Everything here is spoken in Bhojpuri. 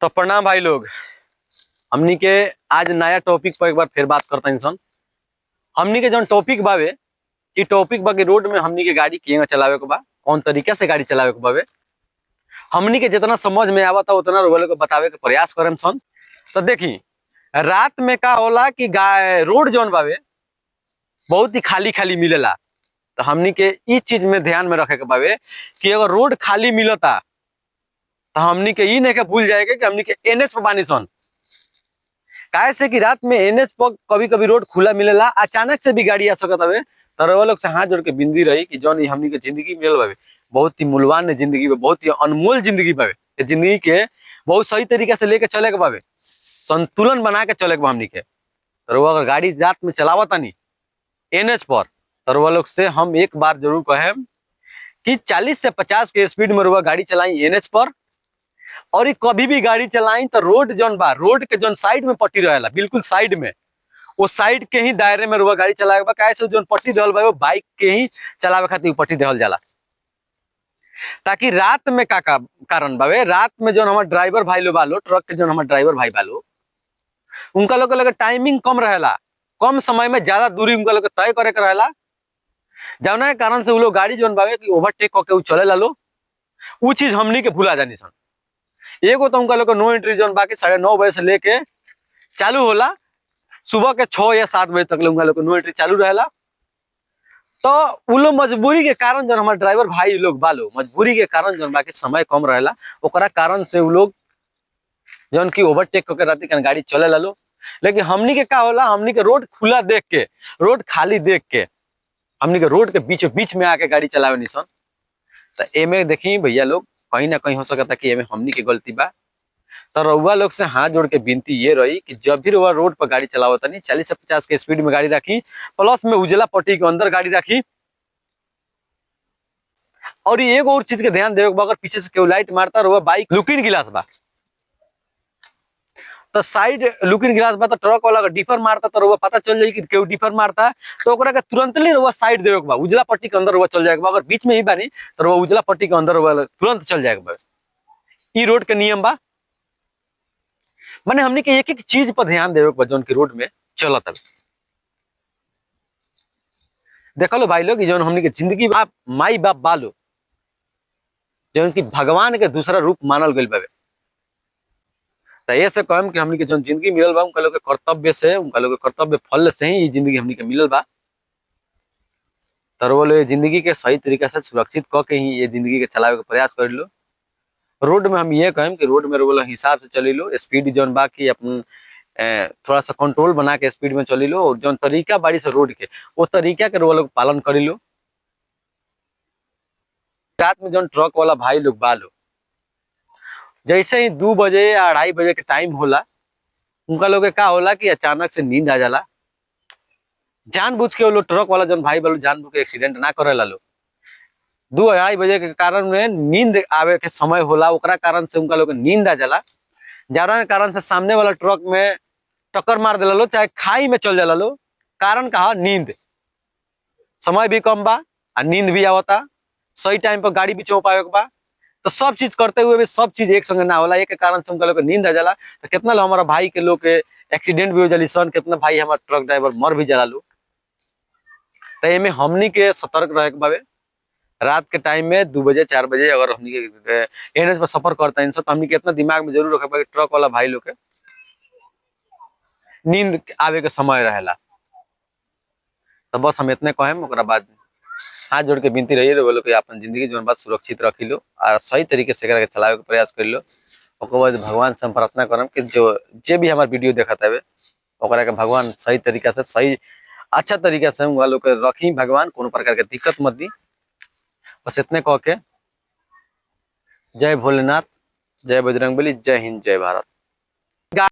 तो प्रणाम भाई लोग। हमनी के आज नया टॉपिक पर एक बार फिर बात करता इंसान। हमनी के जो टॉपिक बावे ई टॉपिक बा कि रोड में हमनी के गाड़ी केंगा चलावे के बा, कौन तरीका से गाड़ी चलावे के बावे। हमनी के जितना समझ में आवता उतना रोल को बतावे के प्रयास करम सन। तो देखी, रात में का होला कि रोड जोन बावे बहुत ही खाली खाली मिलेला। तो हमनी के ई चीज में ध्यान में रखे के बावे कि अगर रोड खाली मिलता तो हमनी के ई नहीं के भूल जाएगा कि हमनी के एनएच पर बानी सन। काहे से कि रात में एनएच पर कभी कभी रोड खुला मिलेला, अचानक से भी गाड़ी आ सकत हवे। तो वो लोग से हाथ जोड़ के बिंदी रही कि जौन हमनी के जिंदगी मिलल बावे बहुत ही मूल्यवान जिंदगी बा, बहुत ही अनमोल जिंदगी बावे। ये जिंदगी के बहुत सही तरीके से लेके चले के बावे, संतुलन बना के चले के बा हमनी के। तो अगर गाड़ी रात में चलावता नहीं एनएच पर, तो वो लोग से हम एक बार जरूर कहें कि 40 से 50 के स्पीड में गाड़ी चलाई एनएच पर। और ये कभी भी गाड़ी चलाई तो रोड जोन बा, रोड के जोन साइड में पट्टी रहेला, बिल्कुल साइड में, वो साइड के ही दायरे में गाड़ी चलावे बा। काहे से जोन पट्टी देहल बा वो बाइक के ही चलावे खातिर पट्टी देहल जाला। ताकि रात में का कारण बावे, रात में जो हमारे ड्राइवर भाई लोग बालो, ट्रक के जो हमारे ड्राइवर भाई बालो, उनका लोग लगे टाइमिंग कम रहेला, कम समय में ज्यादा दूरी उनका लोग तय करे के रहेला। जौना के कारण से वो लोग गाड़ी जोन बावे कि ओवरटेक करके चले लालो, वो चीज हमनी के भूला जानी सन। एगो तो उनका लोग नो एंट्री जोन बाकी 9:30 बजे से लेके चालू होला, सुबह के 6 या 7 बजे तक उनका लोग नो एंट्री चालू रहेला। तो वो लोग मजबूरी के कारण जो हमारे ड्राइवर भाई लोग बालो, मजबूरी के कारण जो बाकी समय कम रहेला, ओकरा कारण से वो लोग जौन की ओवरटेक करके राती के गाड़ी चले लालो। लेकिन हमनी के का होला, हमनी के रोड खुला देख के, रोड खाली देख के हमनी के रोड के बीचों बीच में आके गाड़ी चलावे निसन। तो एमे देखी भैया लोग, कहीं ना कहीं हो सकता कि एमे हमनी के गलती बा। तो रउआ लोग से हाथ जोड़ के विनती ये रही कि जब भी रउआ रोड पर गाड़ी चलावता नहीं 40 से 50 के स्पीड में गाड़ी रखी, प्लस में उजला पट्टी के अंदर गाड़ी रखी। और ये एक और चीज के ध्यान देवे, अगर पीछे से केहू लाइट मारता रउआ बाइक लुकिंग गिलास बा तो साइड लुकिंग गिलास बा, तो ट्रक वाला डिफर मारता तो रउआ पता चल जाई कि केहू डिफर मारता, तो ओकरा के तुरंतली रउआ साइड देवे के बा, उजला पट्टी के अंदर रउआ चल जाएगा। अगर बीच में ही बानी तो रउआ उजला पट्टी के अंदर रउआ तुरंत चल जाएगा। ई रोड के नियम बा। माने हमने के एक एक चीज पर ध्यान देवे के जोन की रोड में चलत है। देखो लो भाई लोग, जोन हमने के जिंदगी बाप माई बाप बालो जो कि भगवान के दूसरा रूप मानल गइल बावे। तो ऐसे कहम कि हमने के जोन जिंदगी मिलल बा, उनका लोग के कर्तव्य से, उनका लोग के कर्तव्य फल से ही जिंदगी हमने के मिलल बा। तो वो लोग जिंदगी के सही तरीके से सुरक्षित क के ही ये जिंदगी के चलावे के प्रयास कर लो। रोड में हम ये कहम कि रोड में वो हिसाब से चली लो, स्पीड जोन बा की अपन थोड़ा सा कंट्रोल बना के स्पीड में चली लो। और जो तरीका बाड़ी से रोड के वो तरीका के वो लोग पालन करी लो। रात में जो ट्रक वाला भाई लोग बालो, जैसे ही 2 बजे या 2:30 बजे के टाइम होला, उनका लोग का होला कि अचानक से नींद आ जाला। जानबूझ के वो लोग ट्रक वाला जो भाई बालो जानबूझ के एक्सीडेंट ना करे ला लो। 2-2:30 बजे के कारण में नींद आवे के समय होला, ओकरा कारण से उनका लोग नींद आ जाला। ज्यादा कारण से सामने वाला ट्रक में टक्कर मार देला लो, चाहे खाई में चल जाला लो। कारण कहा, नींद। समय भी कम बा और नींद भी आवता, सही टाइम पर गाड़ी भी चौपावे के बा। तो सब चीज करते हुए भी सब चीज एक संगे ना होला, एक के कारण से उनका लोग नींद आ जाला। तो कितना लोग हमारा भाई के लोग के एक्सीडेंट भी हो जाली सन, कितना भाई हमारा ट्रक ड्राइवर मर भी जाला लो। तो एमे हमनी के सतर्क रहे के बावे। रात के टाइम में 2 बजे 4 बजे अगर हमनी के एनएच पर सफर करता है तो हमनी के इतना दिमाग में जरूर रखे ट्रक वाला भाई लोग के नींद आवे के समय रहेला। तो बस हम इतने कहें, ओकरा बाद हाथ जोड़ के विनती रही वो लोग अपन जिंदगी जो बात सुरक्षित रखी लो और सही तरीके से चलावे के प्रयास कर लो। ओकर बाद भगवान से हम प्रार्थना करम कि जे भी हमारे वीडियो देखता है ओकरा के भगवान सही तरीका से, सही अच्छा तरीका से हम लोग के रखी। भगवान कोनो प्रकार के दिक्कत मत दी। बस इतने कह के जय भोलेनाथ, जय बजरंगबली, जय हिंद, जय भारत।